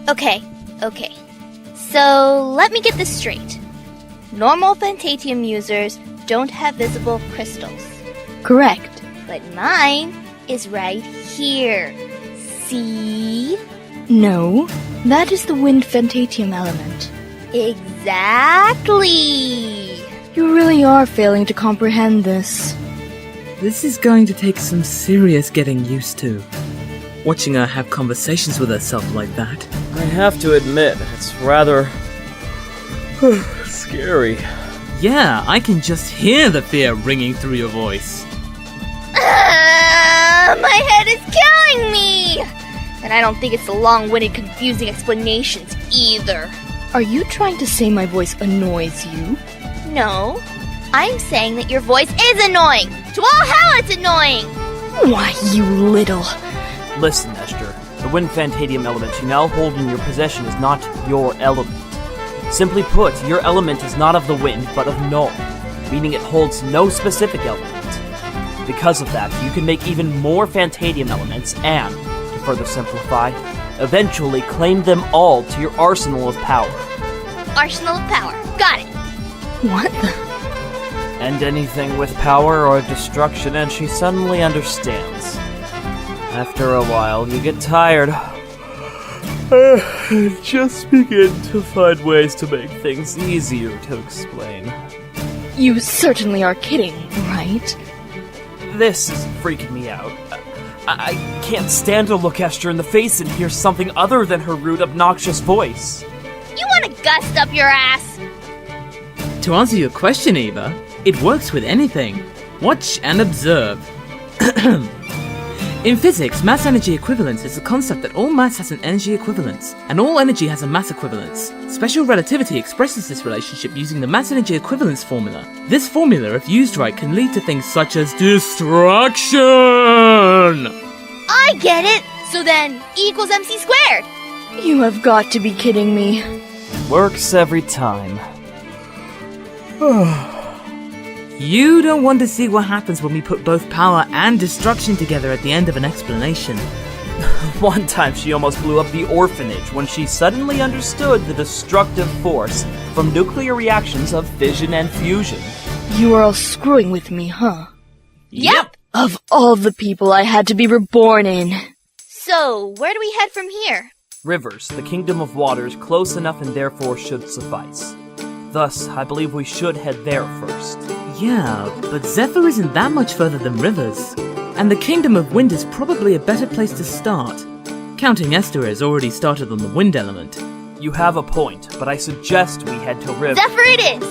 Okay. So, let me get this straight. Normal Phantatiom users don't have visible crystals. Correct. But mine is right here. See? No, that is the wind Phantatiom element. Exactly! You really are failing to comprehend this. This is going to take some serious getting used to. Watching her have conversations with herself like that. I have to admit, it's rather scary. Yeah, I can just hear the fear ringing through your voice. My head is killing me! And I don't think it's the long-winded, confusing explanations either. Are you trying to say my voice annoys you? No, I'm saying that your voice is annoying! To all hell it's annoying! Why, you little... Listen, Esther. The wind Phantatiom element you now hold in your possession is not your element. Simply put, your element is not of the wind, but of null, meaning it holds no specific element. Because of that, you can make even more Phantatiom elements and, to further simplify, eventually claim them all to your arsenal of power. Arsenal of power. Got it. What the... And anything with power or destruction, and she suddenly understands. After a while, you get tired. And just begin to find ways to make things easier to explain. You certainly are kidding, right? This is freaking me out. I can't stand to look Esther in the face and hear something other than her rude, obnoxious voice. You want to gust up your ass? To answer your question, Eva, it works with anything. Watch and observe. In physics, mass-energy equivalence is the concept that all mass has an energy equivalence, and all energy has a mass equivalence. Special relativity expresses this relationship using the mass-energy equivalence formula. This formula, if used right, can lead to things such as destruction! I get it! So then, E equals MC squared! You have got to be kidding me. Works every time. You don't want to see what happens when we put both power and destruction together at the end of an explanation. One time she almost blew up the orphanage when she suddenly understood the destructive force from nuclear reactions of fission and fusion. You are all screwing with me, huh? Yep! Of all the people I had to be reborn in. So, where do we head from here? Rivers, the kingdom of waters, close enough and therefore should suffice. Thus, I believe we should head there first. Yeah, but Zephyr isn't that much further than Rivers. And the Kingdom of Wind is probably a better place to start. Counting Esther has already started on the wind element. You have a point, but I suggest we head to Rivers. Zephyr it is!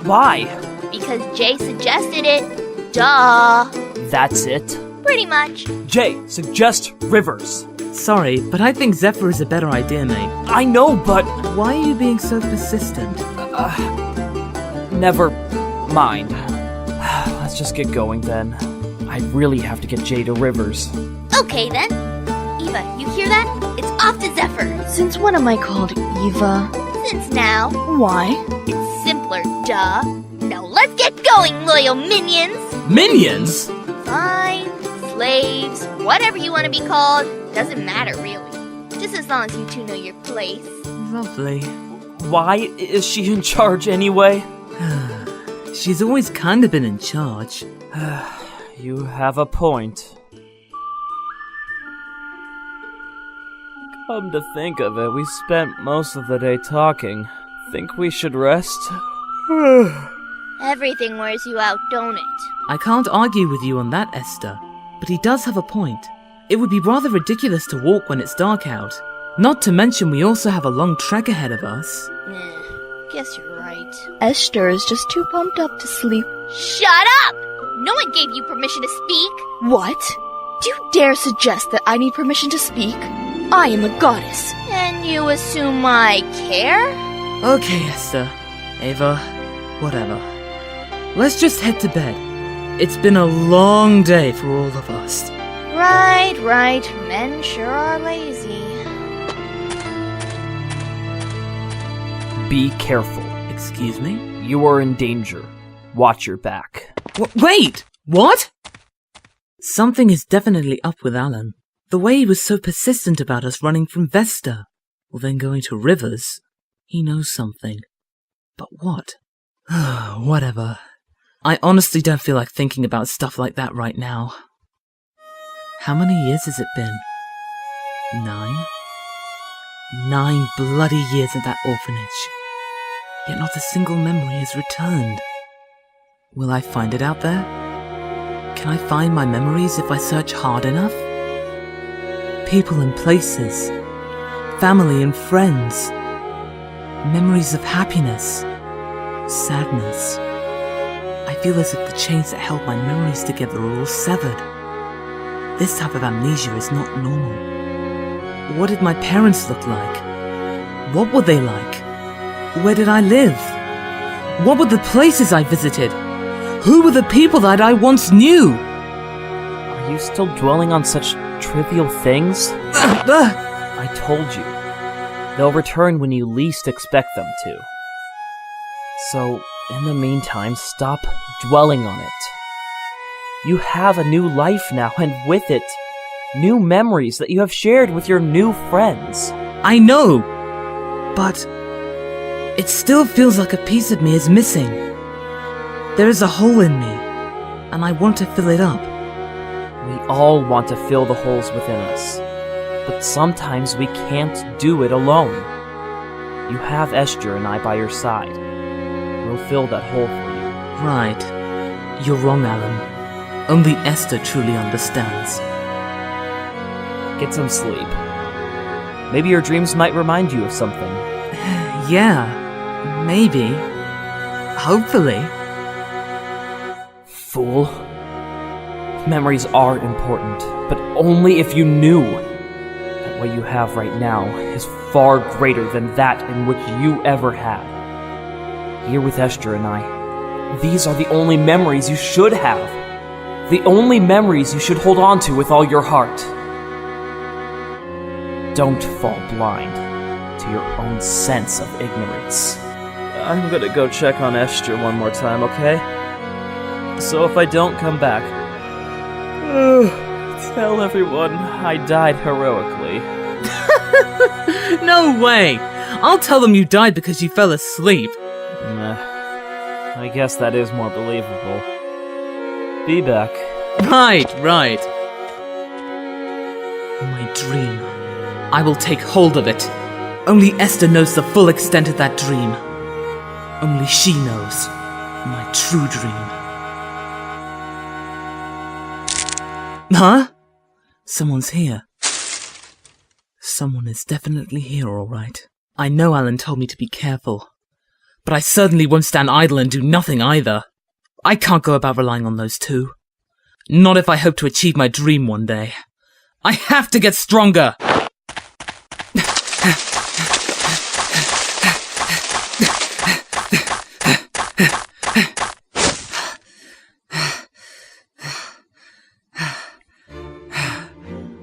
Why? Because Jay suggested it. Duh! That's it? Pretty much. Jay, suggest Rivers. Sorry, but I think Zephyr is a better idea, mate. I know, but... Why are you being so persistent? Never mind. Let's just get going then. I really have to get Jay to Rivers. Okay then. Eva, you hear that? It's off to Zephyr. Since when am I called Eva? Since now. Why? It's simpler, duh. Now let's get going, loyal minions! Minions? Fine, slaves, whatever you want to be called. Doesn't matter, really. Just as long as you two know your place. Lovely. Why is she in charge anyway? She's always kind of been in charge. You have a point. Come to think of it, we spent most of the day talking. Think we should rest? Everything wears you out, don't it? I can't argue with you on that, Esther, but he does have a point. It would be rather ridiculous to walk when it's dark out. Not to mention we also have a long trek ahead of us. Guess you're right. Esther is just too pumped up to sleep. Shut up! No one gave you permission to speak. What? Do you dare suggest that I need permission to speak? I am a goddess. And you assume I care? Okay, Esther. Ava, whatever. Let's just head to bed. It's been a long day for all of us. Right. Men sure are lazy. Be careful. Excuse me? You are in danger. Watch your back. Wait! What? Something is definitely up with Alan. The way he was so persistent about us running from Vesta. Well, then going to Rivers, he knows something. But what? Whatever. I honestly don't feel like thinking about stuff like that right now. How many years has it been? 9? 9 bloody years at that orphanage. Yet not a single memory has returned. Will I find it out there? Can I find my memories if I search hard enough? People and places. Family and friends. Memories of happiness. Sadness. I feel as if the chains that held my memories together are all severed. This type of amnesia is not normal. What did my parents look like? What were they like? Where did I live? What were the places I visited? Who were the people that I once knew? Are you still dwelling on such trivial things? I told you. They'll return when you least expect them to. So, in the meantime, stop dwelling on it. You have a new life now, and with it, new memories that you have shared with your new friends. I know, but it still feels like a piece of me is missing. There is a hole in me, and I want to fill it up. We all want to fill the holes within us, but sometimes we can't do it alone. You have Esther and I by your side. We'll fill that hole for you. Right. You're wrong, Alan. Only Esther truly understands. Get some sleep. Maybe your dreams might remind you of something. Yeah, maybe. Hopefully. Fool. Memories are important, but only if you knew that what you have right now is far greater than that in which you ever had. Here with Esther and I, these are the only memories you should have. The only memories you should hold on to with all your heart. Don't fall blind to your own sense of ignorance. I'm gonna go check on Esther one more time, okay? So if I don't come back, tell everyone I died heroically. No way! I'll tell them you died because you fell asleep. I guess that is more believable. Be back. Right. My dream. I will take hold of it. Only Esther knows the full extent of that dream. Only she knows my true dream. Huh? Someone's here. Someone is definitely here, all right. I know Alan told me to be careful, but I certainly won't stand idle and do nothing either. I can't go about relying on those two. Not if I hope to achieve my dream one day. I have to get stronger!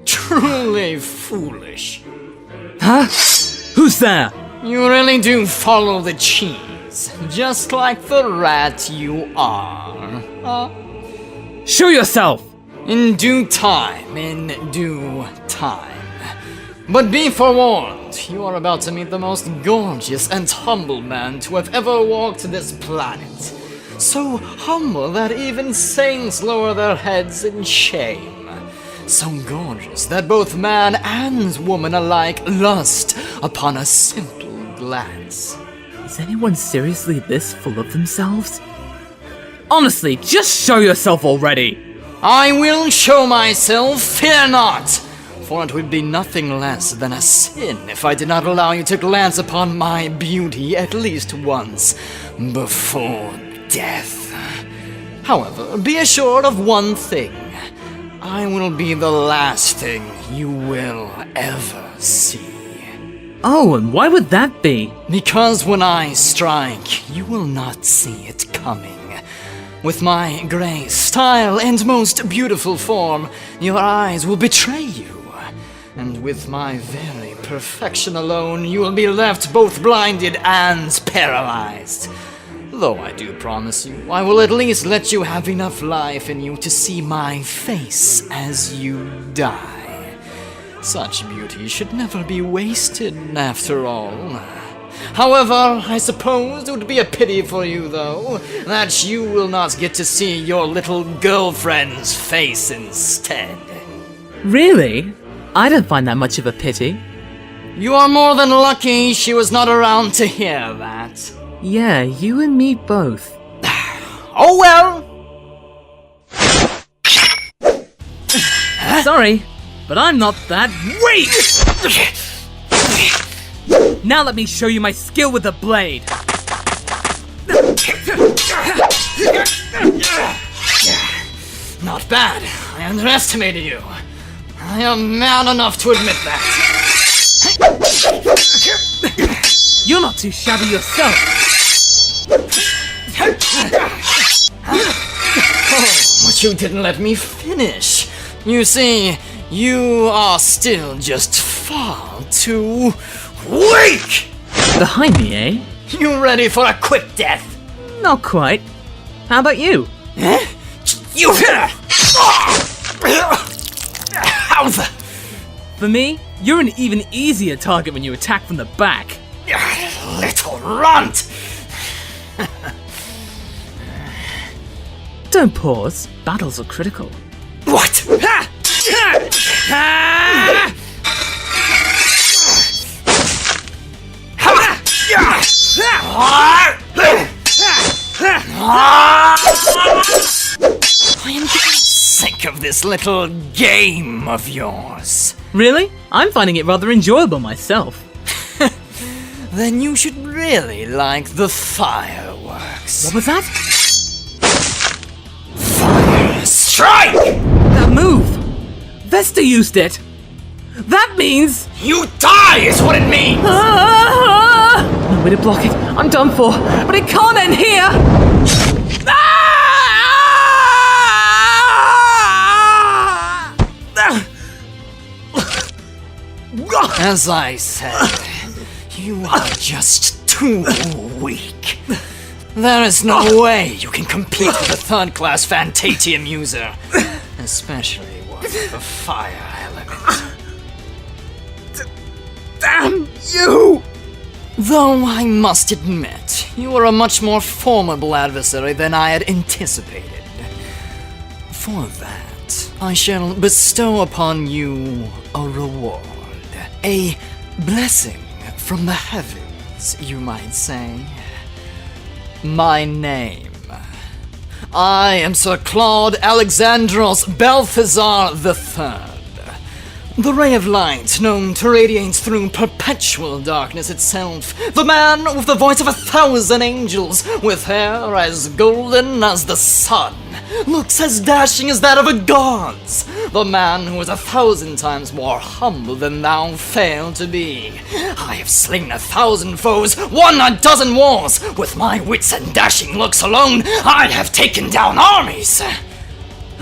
Truly foolish. Huh? Who's there? You really do follow the cheese, just like the rat you are. Show yourself! In due time. But be forewarned, you are about to meet the most gorgeous and humble man to have ever walked this planet. So humble that even saints lower their heads in shame. So gorgeous that both man and woman alike lust upon a simple glance. Is anyone seriously this full of themselves? Honestly, just show yourself already! I will show myself, fear not! For it would be nothing less than a sin if I did not allow you to glance upon my beauty at least once before death. However, be assured of one thing. I will be the last thing you will ever see. Oh, and why would that be? Because when I strike, you will not see it coming. With my grace, style, and most beautiful form, your eyes will betray you. And with my very perfection alone, you will be left both blinded and paralyzed. Though I do promise you, I will at least let you have enough life in you to see my face as you die. Such beauty should never be wasted, after all. However, I suppose it would be a pity for you, though, that you will not get to see your little girlfriend's face instead. Really? I don't find that much of a pity. You are more than lucky she was not around to hear that. Yeah, you and me both. Oh well! Sorry, but I'm not that. Wait! Now let me show you my skill with the blade. Not bad. I underestimated you. I am man enough to admit that. You're not too shabby yourself. Oh, but you didn't let me finish. You see, you are still just far too weak! Behind me, eh? You ready for a quick death? Not quite. How about you? You How the... For me, you're an even easier target when you attack from the back. Little runt! Don't pause. Battles are critical. What? I am getting sick of this little game of yours. Really? I'm finding it rather enjoyable myself. Then you should really like the fireworks. What was that? Fire strike! That move! Vesta used it! That means... You die is what it means! No way to block it. I'm done for. But it can't end here! As I said, you are just too weak. There is no way you can compete with a third-class Phantatiom user, especially one with a fire element. Damn you! Though I must admit, you are a much more formidable adversary than I had anticipated. For that, I shall bestow upon you a reward. A blessing from the heavens, you might say. My name. I am Sir Claude Alexandros Balthazar III. The ray of light known to radiate through perpetual darkness itself. The man with the voice of 1,000 angels, with hair as golden as the sun. Looks as dashing as that of a god's. The man who is 1,000 times more humble than thou fail to be. I have slain 1,000 foes, won 12 wars. With my wits and dashing looks alone, I have taken down armies.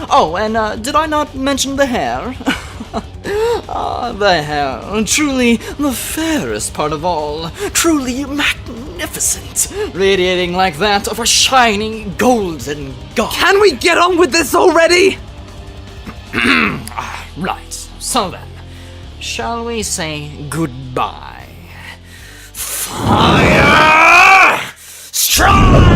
Oh, and did I not mention the hair? The hair, truly the fairest part of all, truly magnificent, radiating like that of a shining golden god. Can we get on with this already? Right, so then, shall we say goodbye? Fire! Strike!